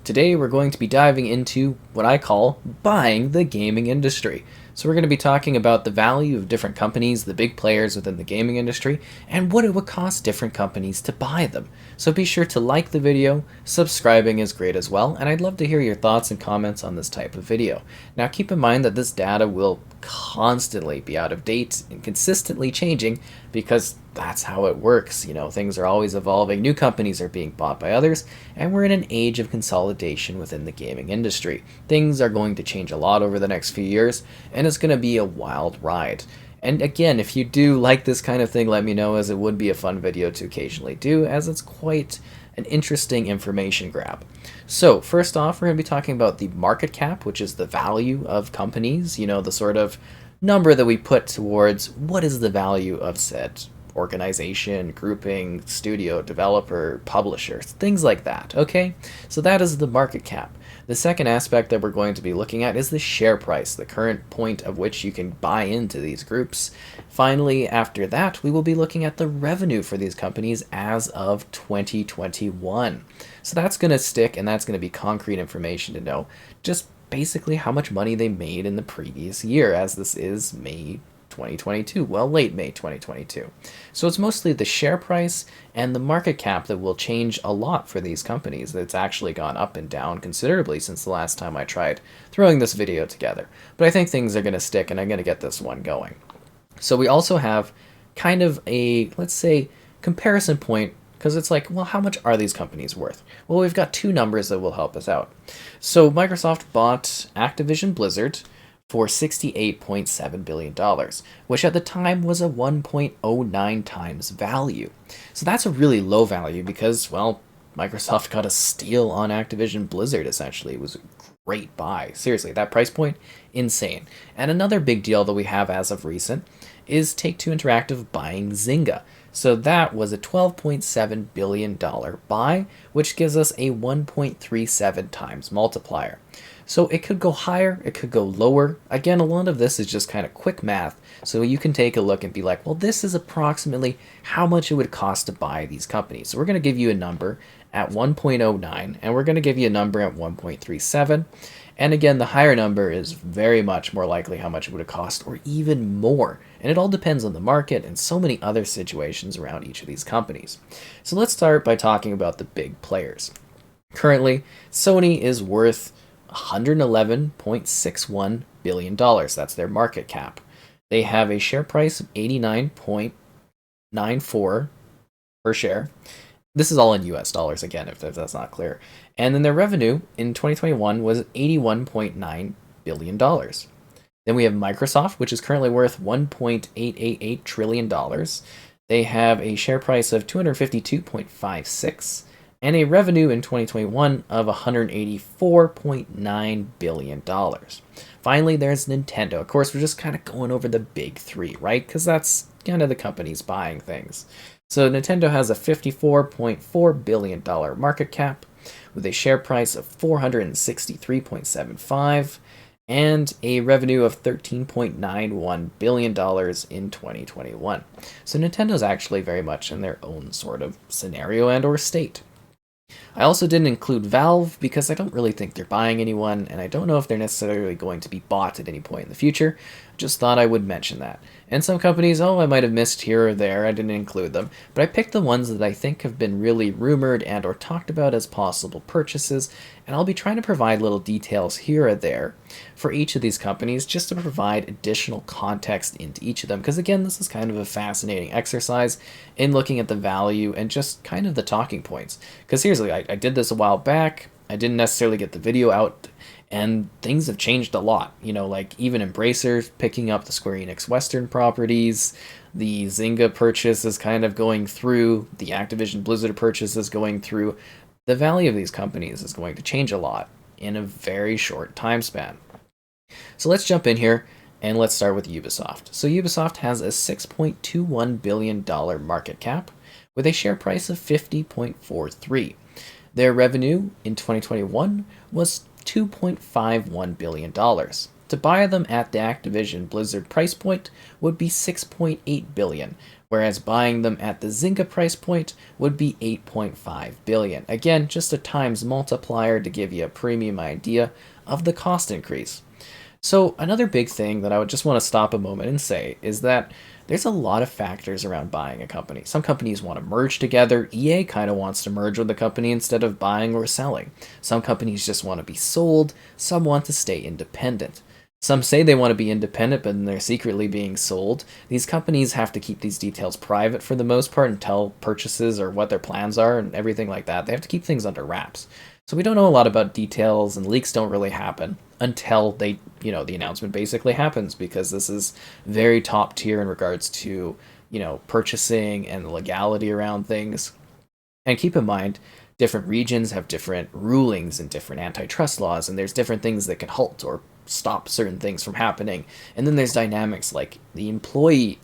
Today we're going to be diving into what I call buying the gaming industry. So we're going to be talking about the value of different companies, the big players within the gaming industry, and what it would cost different companies to buy them. So be sure to like the video, subscribing is great as well, and I'd love to hear your thoughts and comments on this type of video. Now keep in mind that this data will constantly be out of date and consistently changing because that's how it works. Things are always evolving, new companies are being bought by others, and we're in an age of consolidation within the gaming industry. Things are going to change a lot over the next few years, and it's going to be a wild ride. And again, if you do like this kind of thing, let me know, as it would be a fun video to occasionally do, as it's quite an interesting information grab. So first off, we're going to be talking about the market cap, which is the value of companies, the sort of number that we put towards what is the value of said organization, grouping, studio, developer, publisher, things like that, okay? So that is the market cap. The second aspect that we're going to be looking at is the share price, the current point of which you can buy into these groups. Finally, after that, we will be looking at the revenue for these companies as of 2021. So that's going to stick, and that's going to be concrete information to know just basically how much money they made in the previous year, as this is May 2022, well, late May 2022. So it's mostly the share price and the market cap that will change a lot for these companies. It's actually gone up and down considerably since the last time I tried throwing this video together. But I think things are going to stick, and I'm going to get this one going. So we also have kind of a, let's say, comparison point, because it's like, well, how much are these companies worth? Well, we've got two numbers that will help us out. So Microsoft bought Activision Blizzard for $68.7 billion, which at the time was a 1.09 times value. So that's a really low value because, well, Microsoft got a steal on Activision Blizzard, essentially. It was a great buy. Seriously, that price point, insane. And another big deal that we have as of recent is Take-Two Interactive buying Zynga. So that was a $12.7 billion buy, which gives us a 1.37 times multiplier. So it could go higher, it could go lower. Again, a lot of this is just kind of quick math, so you can take a look and be like, well, this is approximately how much it would cost to buy these companies. So we're going to give you a number at 1.09, and we're going to give you a number at 1.37. And again, the higher number is very much more likely how much it would have cost, or even more. And it all depends on the market and so many other situations around each of these companies. So let's start by talking about the big players. Currently, Sony is worth $111.61 billion. That's their market cap. They have a share price of 89.94 per share. This is all in US dollars, again, if that's not clear. And then their revenue in 2021 was $81.9 billion. Then we have Microsoft, which is currently worth $1.888 trillion. They have a share price of 252.56 and a revenue in 2021 of $184.9 billion. Finally, there's Nintendo. Of course, we're just kind of going over the big three, right? Because that's kind of the companies buying things. So Nintendo has a $54.4 billion market cap with a share price of $463.75 and a revenue of $13.91 billion in 2021. So Nintendo's actually very much in their own sort of scenario and or state. I also didn't include Valve because I don't really think they're buying anyone, and I don't know if they're necessarily going to be bought at any point in the future. Just thought I would mention that. And some companies, I might have missed here or there, I didn't include them, but I picked the ones that I think have been really rumored and or talked about as possible purchases, and I'll be trying to provide little details here or there for each of these companies just to provide additional context into each of them, because again, this is kind of a fascinating exercise in looking at the value and just kind of the talking points. Because seriously, I did this a while back, I didn't necessarily get the video out, and things have changed a lot. Like even Embracer picking up the Square Enix Western properties, the Zynga purchase is kind of going through, the Activision Blizzard purchase is going through. The value of these companies is going to change a lot in a very short time span. So let's jump in here and let's start with Ubisoft. So Ubisoft has a $6.21 billion market cap with a share price of 50.43. Their revenue in 2021 was $2.51 billion. To buy them at the Activision Blizzard price point would be 6.8 billion, whereas buying them at the Zynga price point would be 8.5 billion. Again, just a times multiplier to give you a premium idea of the cost increase. So another big thing that I would just want to stop a moment and say is that there's a lot of factors around buying a company. Some companies want to merge together. EA kind of wants to merge with the company instead of buying or selling. Some companies just want to be sold. Some want to stay independent. Some say they want to be independent, but then they're secretly being sold. These companies have to keep these details private for the most part and tell purchases or what their plans are and everything like that. They have to keep things under wraps. So we don't know a lot about details, and leaks don't really happen until the announcement basically happens, because this is very top tier in regards to, purchasing and the legality around things. And keep in mind, different regions have different rulings and different antitrust laws, and there's different things that can halt or stop certain things from happening. And then there's dynamics like the employee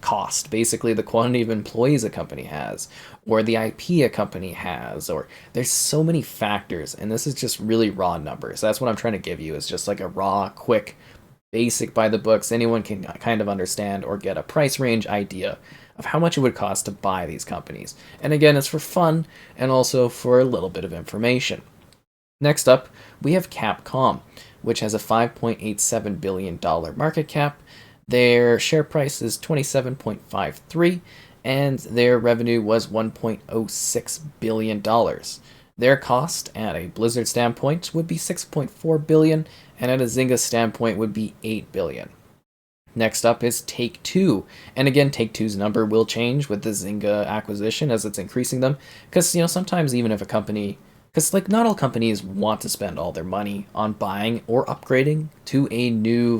cost, basically the quantity of employees a company has, or the IP a company has, or there's so many factors, and this is just really raw numbers. That's what I'm trying to give you, is just like a raw, quick, basic by the books, anyone can kind of understand or get a price range idea of how much it would cost to buy these companies. And again, it's for fun and also for a little bit of information. Next up, we have Capcom, which has a $5.87 billion market cap. Their share price is 27.53, and their revenue was $1.06 billion. Their cost at a Blizzard standpoint would be $6.4 billion, and at a Zynga standpoint would be $8 billion. Next up is Take-Two, and again, Take-Two's number will change with the Zynga acquisition as it's increasing them, because sometimes even if a company, because not all companies want to spend all their money on buying or upgrading to a new,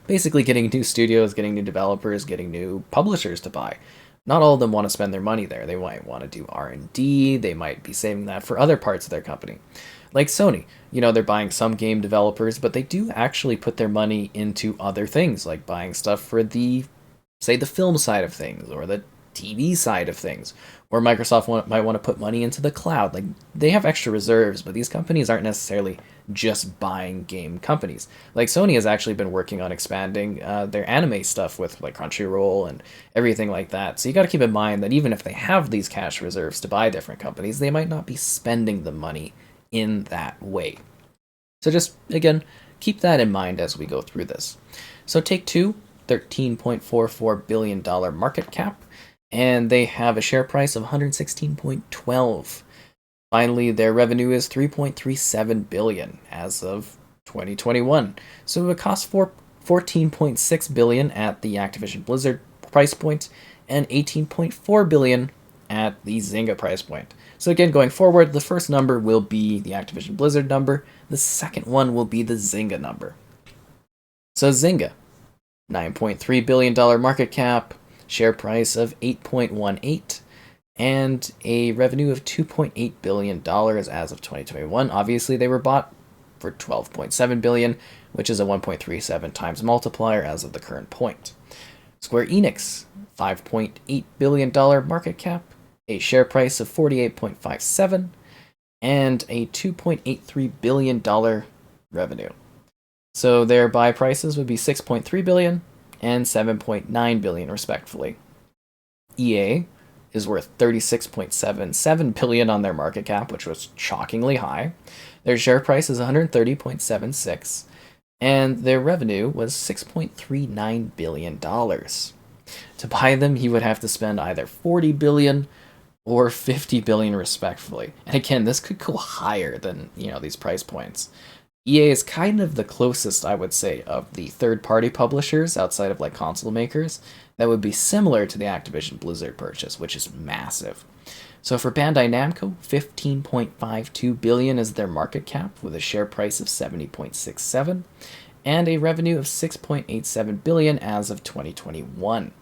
basically getting new studios, getting new developers, getting new publishers to buy. Not all of them want to spend their money there. They might want to do R&D, they might be saving that for other parts of their company. Like Sony, they're buying some game developers, but they do actually put their money into other things, like buying stuff for the film side of things, or the TV side of things, or Microsoft might want to put money into the cloud. They have extra reserves, but these companies aren't necessarily just buying game companies. Like Sony has actually been working on expanding their anime stuff with Crunchyroll and everything like that. So you got to keep in mind that even if they have these cash reserves to buy different companies, they might not be spending the money in that way. So just, again, keep that in mind as we go through this. So Take-Two, $13.44 billion market cap, and they have a share price of 116.12. Finally, their revenue is 3.37 billion as of 2021. So it would cost 14.6 billion at the Activision Blizzard price point and 18.4 billion at the Zynga price point. So again, going forward, the first number will be the Activision Blizzard number. The second one will be the Zynga number. So Zynga, $9.3 billion market cap, share price of 8.18, and a revenue of $2.8 billion as of 2021. Obviously, they were bought for $12.7 billion, which is a 1.37 times multiplier as of the current point. Square Enix, $5.8 billion market cap, a share price of 48.57, and a $2.83 billion revenue. So their buy prices would be $6.3 billion and $7.9 billion respectively. EA is worth $36.77 billion on their market cap, which was shockingly high. Their share price is $130.76, and their revenue was $6.39 billion. To buy them, you would have to spend either $40 billion or $50 billion respectively. And again, this could go higher than, these price points. EA is kind of the closest, I would say, of the third-party publishers outside of console makers that would be similar to the Activision Blizzard purchase, which is massive. So for Bandai Namco, $15.52 billion is their market cap with a share price of 70.67 and a revenue of $6.87 billion as of 2021.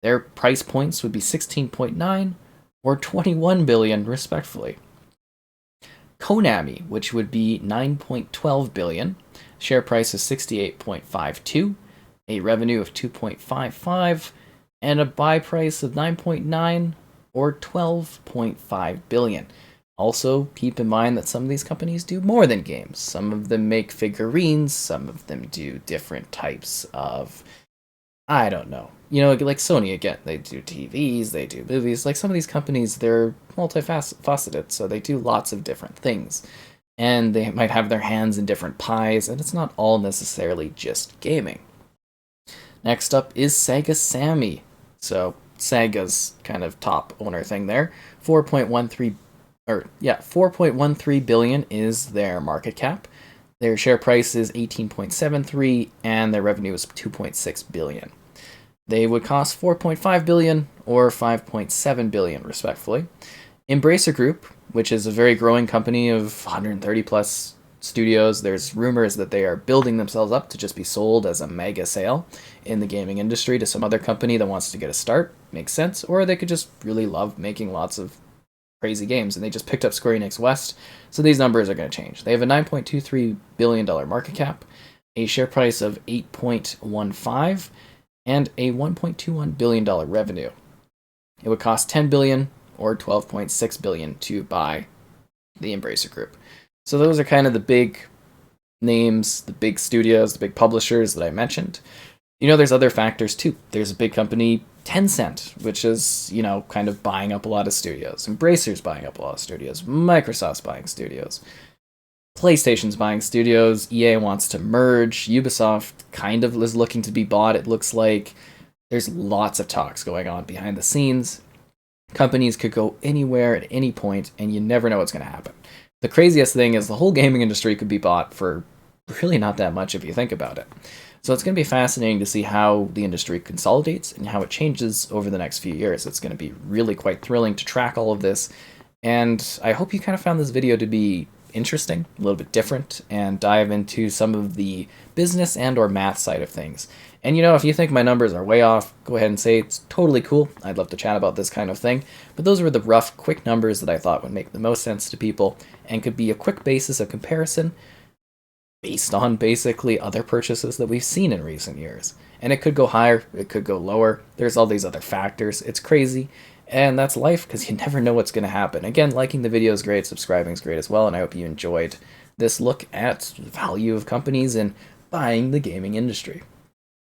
Their price points would be 16.9 or 21 billion respectively. Konami, which would be $9.12 billion, share price is 68.52, a revenue of 2.55, and a buy price of 9.9 or 12.5 billion. Also, keep in mind that some of these companies do more than games. Some of them make figurines, some of them do different types of, I don't know. Like Sony again, they do TVs, they do movies. Like some of these companies, they're multifaceted, so they do lots of different things. And they might have their hands in different pies, and it's not all necessarily just gaming. Next up is Sega Sammy. So Sega's kind of top owner thing there. 4.13 billion is their market cap. Their share price is 18.73 and their revenue is 2.6 billion. They would cost 4.5 billion or 5.7 billion respectively. Embracer Group, which is a very growing company of 130 plus studios, there's rumors that they are building themselves up to just be sold as a mega sale in the gaming industry to some other company that wants to get a start. Makes sense. Or they could just really love making lots of crazy games, and they just picked up Square Enix West, so these numbers are going to change. They have a $9.23 billion market cap, a share price of 8.15, and a $1.21 billion revenue. It would cost $10 billion or $12.6 billion to buy the Embracer Group. So those are kind of the big names, the big studios, the big publishers that I mentioned. There's other factors too. There's a big company, Tencent, which is, kind of buying up a lot of studios. Embracer's buying up a lot of studios. Microsoft's buying studios. PlayStation's buying studios. EA wants to merge. Ubisoft kind of is looking to be bought. It looks like there's lots of talks going on behind the scenes. Companies could go anywhere at any point, and you never know what's going to happen. The craziest thing is the whole gaming industry could be bought for really not that much if you think about it. So it's going to be fascinating to see how the industry consolidates and how it changes over the next few years. It's going to be really quite thrilling to track all of this. And I hope you kind of found this video to be interesting, a little bit different, and dive into some of the business and or math side of things. And if you think my numbers are way off, go ahead and say it's totally cool. I'd love to chat about this kind of thing. But those were the rough, quick numbers that I thought would make the most sense to people and could be a quick basis of comparison based on basically other purchases that we've seen in recent years. And it could go higher, it could go lower. There's all these other factors. It's crazy. And that's life because you never know what's going to happen. Again, liking the video is great, subscribing is great as well, and I hope you enjoyed this look at the value of companies and buying the gaming industry.